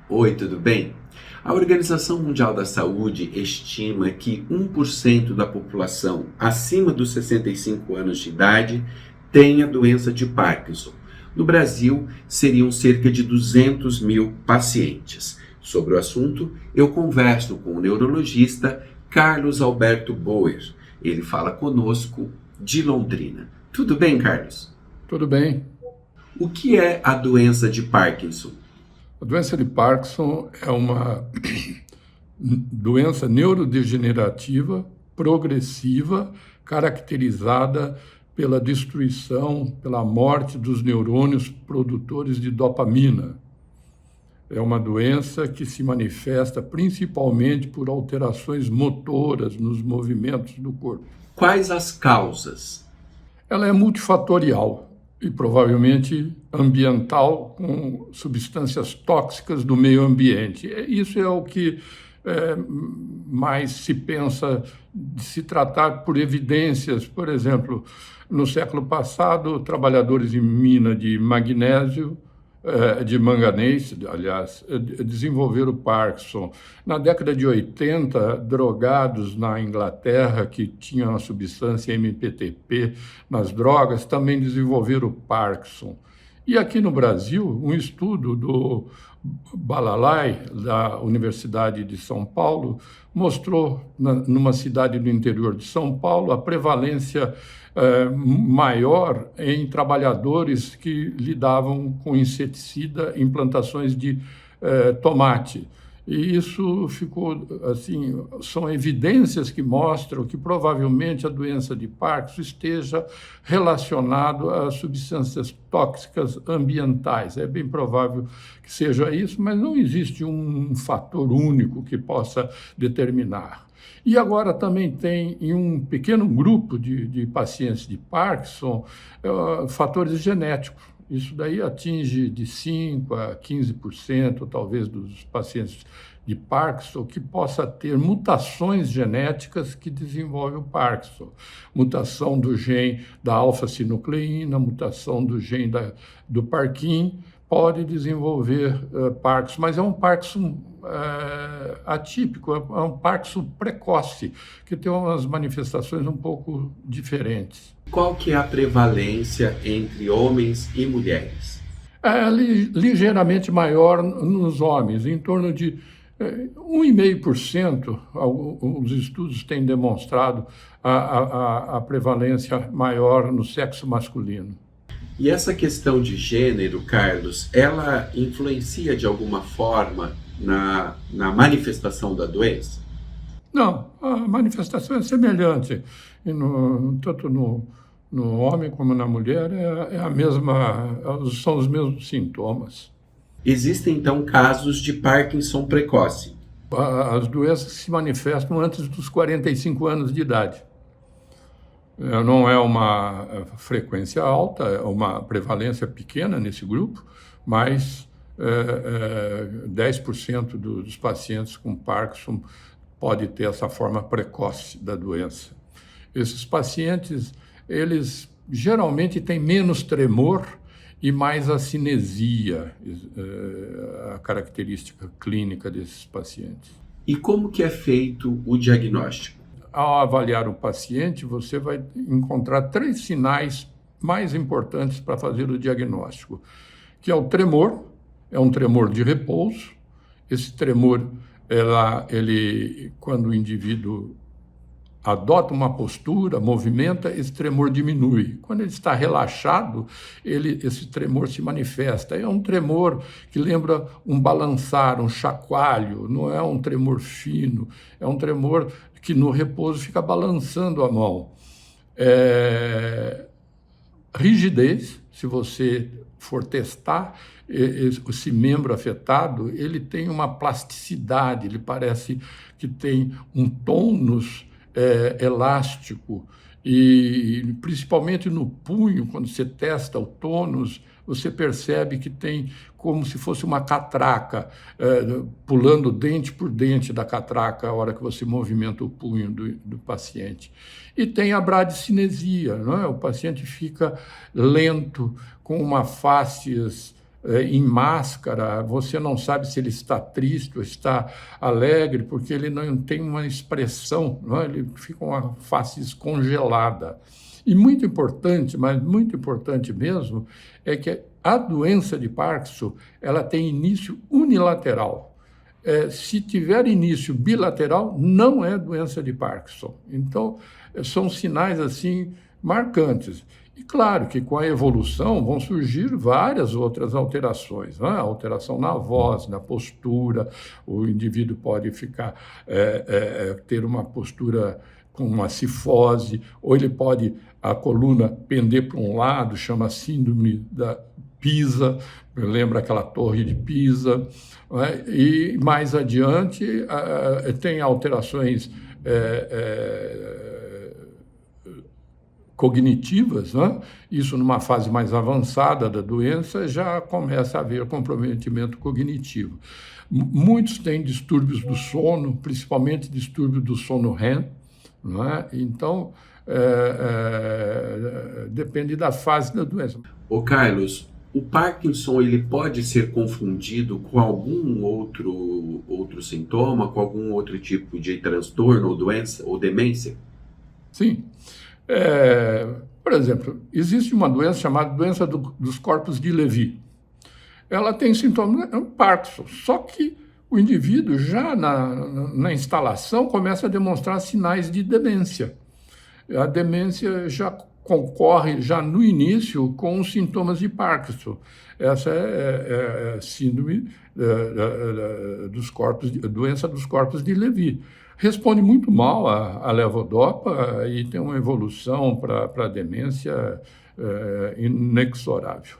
Oi, tudo bem? A Organização Mundial da Saúde estima que 1% da população acima dos 65 anos de idade tem a doença de Parkinson. No Brasil, seriam cerca de 200 mil pacientes. Sobre o assunto, eu converso com o neurologista Carlos Alberto Boer. Ele fala conosco de Londrina. Tudo bem, Carlos? Tudo bem. O que é a doença de Parkinson? A doença de Parkinson é uma doença neurodegenerativa progressiva caracterizada pela destruição, pela morte dos neurônios produtores de dopamina. É uma doença que se manifesta principalmente por alterações motoras nos movimentos do corpo. Quais as causas? Ela é multifatorial e provavelmente ambiental, com substâncias tóxicas do meio ambiente. Isso é o que mais se pensa de se tratar por evidências. Por exemplo, no século passado, trabalhadores em mina de magnésio, de manganês, aliás, desenvolveram o Parkinson. Na década de 80, drogados na Inglaterra que tinham a substância MPTP nas drogas também desenvolveram o Parkinson. E aqui no Brasil, um estudo do Balalai, da Universidade de São Paulo, mostrou, numa cidade do interior de São Paulo, a prevalência maior em trabalhadores que lidavam com inseticida em plantações de tomate. E isso ficou, assim, são evidências que mostram que provavelmente a doença de Parkinson esteja relacionada a substâncias tóxicas ambientais. É bem provável que seja isso, mas não existe um fator único que possa determinar. E agora também tem, em um pequeno grupo de pacientes de Parkinson, fatores genéticos. Isso daí atinge de 5% a 15%, talvez, dos pacientes de Parkinson, que possa ter mutações genéticas que desenvolvem o Parkinson. Mutação do gene da alfa-sinucleína, mutação do gene do Parkin, pode desenvolver Parkinson, mas é um Parkinson atípico, é um Parkinson precoce, que tem umas manifestações um pouco diferentes. Qual que é a prevalência entre homens e mulheres? É ligeiramente maior nos homens, em torno de 1,5%. Os estudos têm demonstrado a prevalência maior no sexo masculino. E essa questão de gênero, Carlos, ela influencia de alguma forma na manifestação da doença? Não, a manifestação é semelhante, tanto no homem como na mulher, é a mesma, são os mesmos sintomas. Existem, então, casos de Parkinson precoce. As doenças se manifestam antes dos 45 anos de idade. Não é uma frequência alta, é uma prevalência pequena nesse grupo, mas 10% dos pacientes com Parkinson pode ter essa forma precoce da doença. Esses pacientes, eles geralmente têm menos tremor e mais acinesia, a característica clínica desses pacientes. E como que é feito o diagnóstico? Ao avaliar o paciente, você vai encontrar 3 sinais mais importantes para fazer o diagnóstico, que é o tremor, é um tremor de repouso. Esse tremor, quando o indivíduo adota uma postura, movimenta, esse tremor diminui. Quando ele está relaxado, esse tremor se manifesta. É um tremor que lembra um balançar, um chacoalho, não é um tremor fino, é um tremor que no repouso fica balançando a mão. Rigidez, se você for testar esse membro afetado, ele tem uma plasticidade, ele parece que tem um tônus elástico, e principalmente no punho, quando você testa o tônus, você percebe que tem como se fosse uma catraca, pulando dente por dente da catraca a hora que você movimenta o punho do paciente. E tem a bradicinesia, não é? O paciente fica lento, com uma fáscias em máscara, você não sabe se ele está triste ou está alegre, porque ele não tem uma expressão, não é? Ele fica com a face descongelada. E muito importante, mas muito importante mesmo, é que a doença de Parkinson ela tem início unilateral. Se tiver início bilateral, não é doença de Parkinson. Então, são sinais assim marcantes. E claro que com a evolução vão surgir várias outras alterações, né? Alteração na voz, na postura, o indivíduo pode ter uma postura com uma cifose, ou ele pode a coluna pender para um lado, chama síndrome da Pisa, lembra aquela torre de Pisa, né? E mais adiante tem alterações cognitivas, né? Isso numa fase mais avançada da doença já começa a haver comprometimento cognitivo. Muitos têm distúrbios do sono, principalmente distúrbio do sono REM, não é? Então, depende da fase da doença. Ô Carlos, o Parkinson ele pode ser confundido com algum outro sintoma, com algum outro tipo de transtorno ou doença ou demência? Sim. Por exemplo, existe uma doença chamada doença dos corpos de Levy. Ela tem sintomas de Parkinson, só que o indivíduo já na instalação começa a demonstrar sinais de demência. A demência já concorre já no início com os sintomas de Parkinson. Essa é a síndrome doença dos corpos de Levy. Responde muito mal à levodopa e tem uma evolução para a demência inexorável.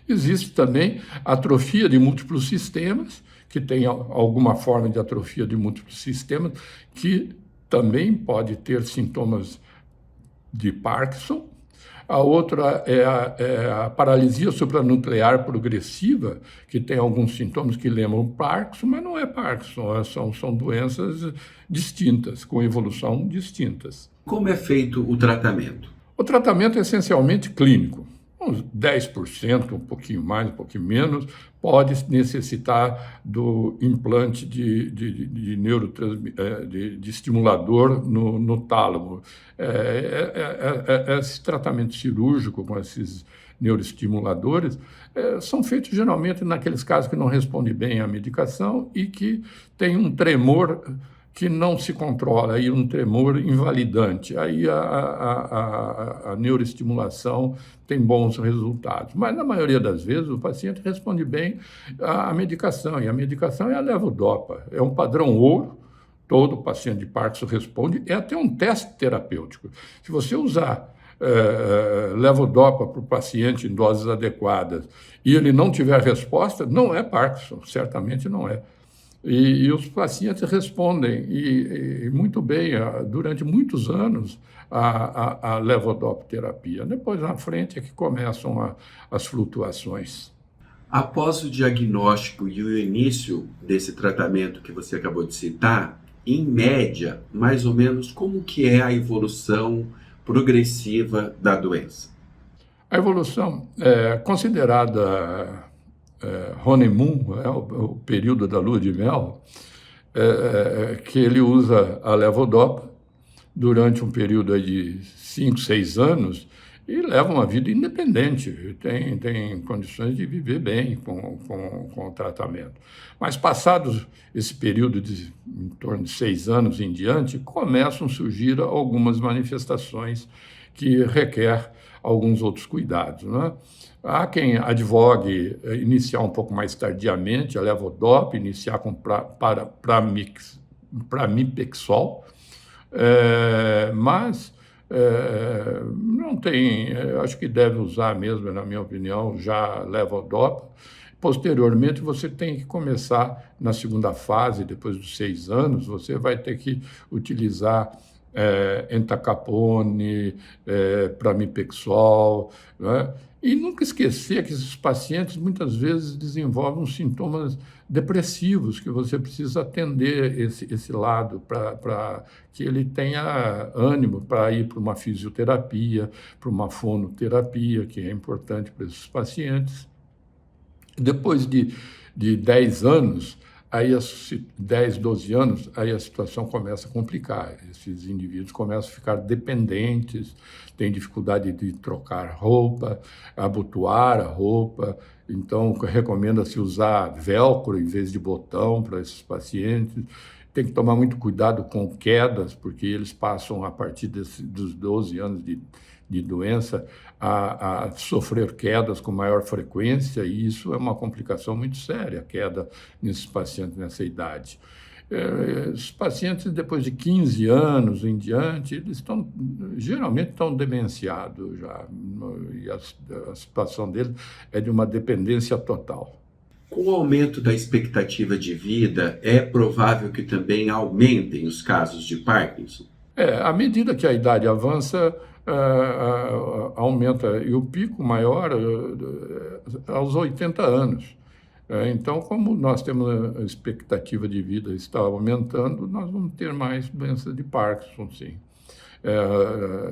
Existe também atrofia de múltiplos sistemas, que tem alguma forma de atrofia de múltiplos sistemas, que também pode ter sintomas de Parkinson. A outra é a paralisia supranuclear progressiva, que tem alguns sintomas que lembram Parkinson, mas não é Parkinson, são doenças distintas, com evolução distintas. Como é feito o tratamento? O tratamento é essencialmente clínico. Uns 10%, um pouquinho mais, um pouquinho menos, pode necessitar do implante de estimulador no tálamo. Esse tratamento cirúrgico com esses neuroestimuladores são feitos geralmente naqueles casos que não respondem bem à medicação e que tem um tremor que não se controla, aí um tremor invalidante. Aí a neuroestimulação tem bons resultados. Mas, na maioria das vezes, o paciente responde bem à medicação, e a medicação é a levodopa. É um padrão ouro, todo paciente de Parkinson responde, é até um teste terapêutico. Se você usar levodopa para o paciente em doses adequadas e ele não tiver resposta, não é Parkinson, certamente não é. E os pacientes respondem, e muito bem, durante muitos anos, a levodopa-terapia. Depois, na frente, é que começam as flutuações. Após o diagnóstico e o início desse tratamento que você acabou de citar, em média, mais ou menos, como que é a evolução progressiva da doença? A evolução é considerada honeymoon, o período da lua de mel, que ele usa a levodopa durante um período aí de 5, 6 anos e leva uma vida independente, tem condições de viver bem com o tratamento. Mas passados esse período de em torno de 6 anos em diante, começam a surgir algumas manifestações que requer alguns outros cuidados, né? Há quem advogue iniciar um pouco mais tardiamente a levodopa, iniciar com pramipexol, mas não tem, acho que deve usar mesmo, na minha opinião, já levodopa. Posteriormente, você tem que começar na segunda fase, depois dos 6 anos, você vai ter que utilizar entacapone, pramipexol, né? E nunca esquecer que esses pacientes muitas vezes desenvolvem sintomas depressivos, que você precisa atender esse lado para que ele tenha ânimo para ir para uma fisioterapia, para uma fonoterapia, que é importante para esses pacientes. Depois de 10 anos, 10, 12 anos, aí a situação começa a complicar. Esses indivíduos começam a ficar dependentes, têm dificuldade de trocar roupa, abotoar a roupa. Então, recomenda-se usar velcro em vez de botão para esses pacientes. Tem que tomar muito cuidado com quedas, porque eles passam, a partir dos 12 anos de doença, a sofrer quedas com maior frequência, e isso é uma complicação muito séria, a queda nesses pacientes nessa idade. Os pacientes, depois de 15 anos em diante, eles geralmente estão demenciados já, e a situação deles é de uma dependência total. Com o aumento da expectativa de vida, é provável que também aumentem os casos de Parkinson? À medida que a idade avança, aumenta, e o pico maior aos 80 anos. Então, como nós temos a expectativa de vida está aumentando, nós vamos ter mais doenças de Parkinson, sim.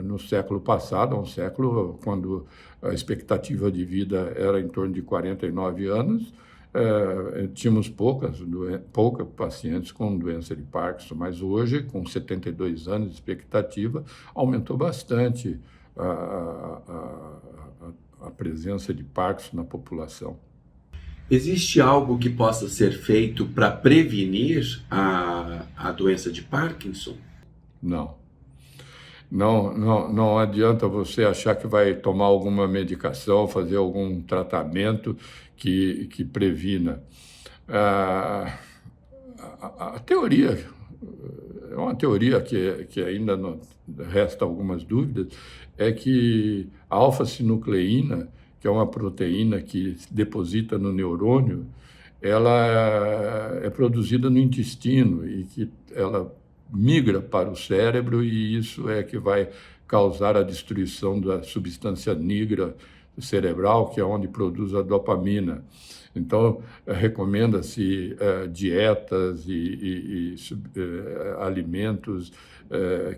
No século passado, há um século, quando a expectativa de vida era em torno de 49 anos, tínhamos poucos pacientes com doença de Parkinson, mas hoje, com 72 anos de expectativa, aumentou bastante a presença de Parkinson na população. Existe algo que possa ser feito para prevenir a doença de Parkinson? Não. Não adianta você achar que vai tomar alguma medicação, fazer algum tratamento que previna. A teoria, é uma teoria que ainda não resta algumas dúvidas, é que a alfa-sinucleína, que é uma proteína que se deposita no neurônio, ela é produzida no intestino e que ela migra para o cérebro, e isso é que vai causar a destruição da substância negra cerebral, que é onde produz a dopamina. Então, recomenda-se dietas e alimentos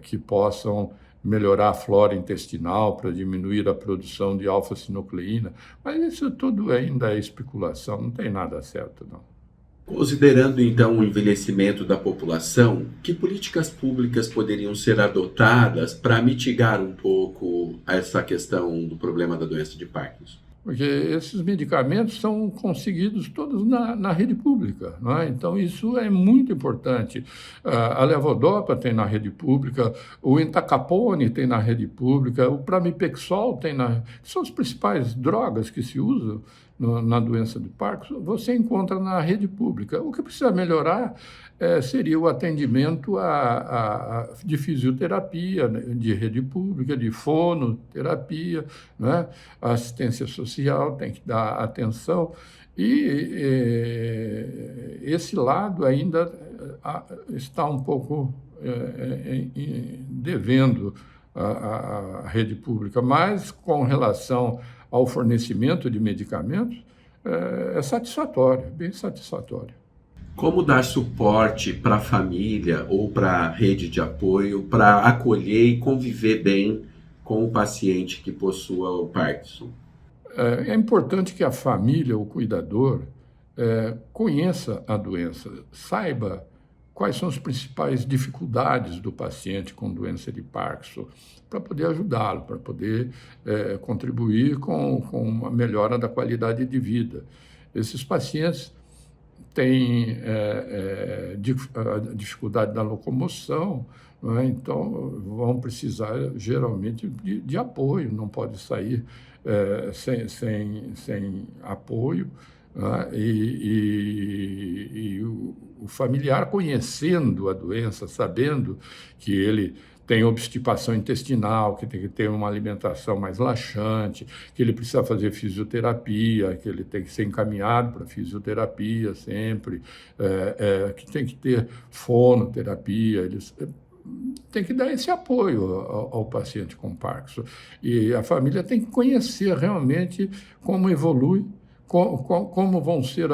que possam melhorar a flora intestinal para diminuir a produção de alfa-sinucleína, mas isso tudo ainda é especulação, não tem nada certo, não. Considerando, então, o envelhecimento da população, que políticas públicas poderiam ser adotadas para mitigar um pouco essa questão do problema da doença de Parkinson? Porque esses medicamentos são conseguidos todos na rede pública, não é? Então, isso é muito importante. A levodopa tem na rede pública, o entacapone tem na rede pública, o pramipexol tem que são as principais drogas que se usam na doença de Parkinson, você encontra na rede pública. O que precisa melhorar seria o atendimento de fisioterapia, né, de rede pública, de fonoterapia, né? A assistência social tem que dar atenção, e esse lado ainda está um pouco devendo a rede pública, mas com relação ao fornecimento de medicamentos, é satisfatório, bem satisfatório. Como dar suporte para a família ou para a rede de apoio para acolher e conviver bem com o paciente que possua o Parkinson? É importante que a família, o cuidador, conheça a doença, saiba quais são as principais dificuldades do paciente com doença de Parkinson, para poder ajudá-lo, para poder contribuir com uma melhora da qualidade de vida. Esses pacientes têm dificuldade da locomoção, não é? Então vão precisar geralmente de apoio, não pode sair sem apoio. E o familiar, conhecendo a doença, sabendo que ele tem obstipação intestinal, que tem que ter uma alimentação mais laxante, que ele precisa fazer fisioterapia, que ele tem que ser encaminhado para fisioterapia sempre, que tem que ter fonoterapia, eles tem que dar esse apoio ao paciente com Parkinson. E a família tem que conhecer realmente como evolui, como vão ser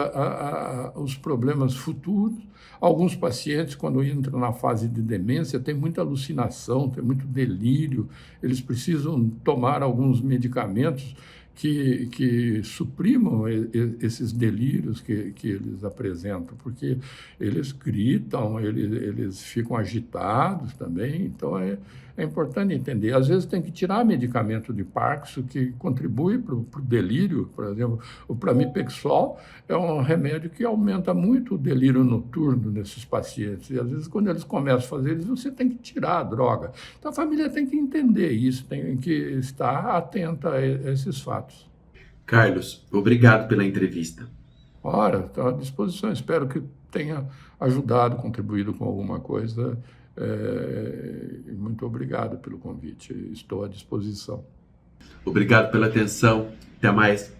os problemas futuros. Alguns pacientes, quando entram na fase de demência, têm muita alucinação, têm muito delírio, eles precisam tomar alguns medicamentos que suprimam esses delírios que eles apresentam, porque eles gritam, eles ficam agitados também, então é importante entender. Às vezes tem que tirar medicamento de Parkinson que contribui para o delírio. Por exemplo, o pramipexol é um remédio que aumenta muito o delírio noturno nesses pacientes, e às vezes quando eles começam a fazer isso, você tem que tirar a droga. Então a família tem que entender isso, tem que estar atenta a esses fatos. Carlos, obrigado pela entrevista. Ora, estou à disposição, espero que tenha ajudado, contribuído com alguma coisa. Muito obrigado pelo convite, estou à disposição. Obrigado pela atenção, até mais.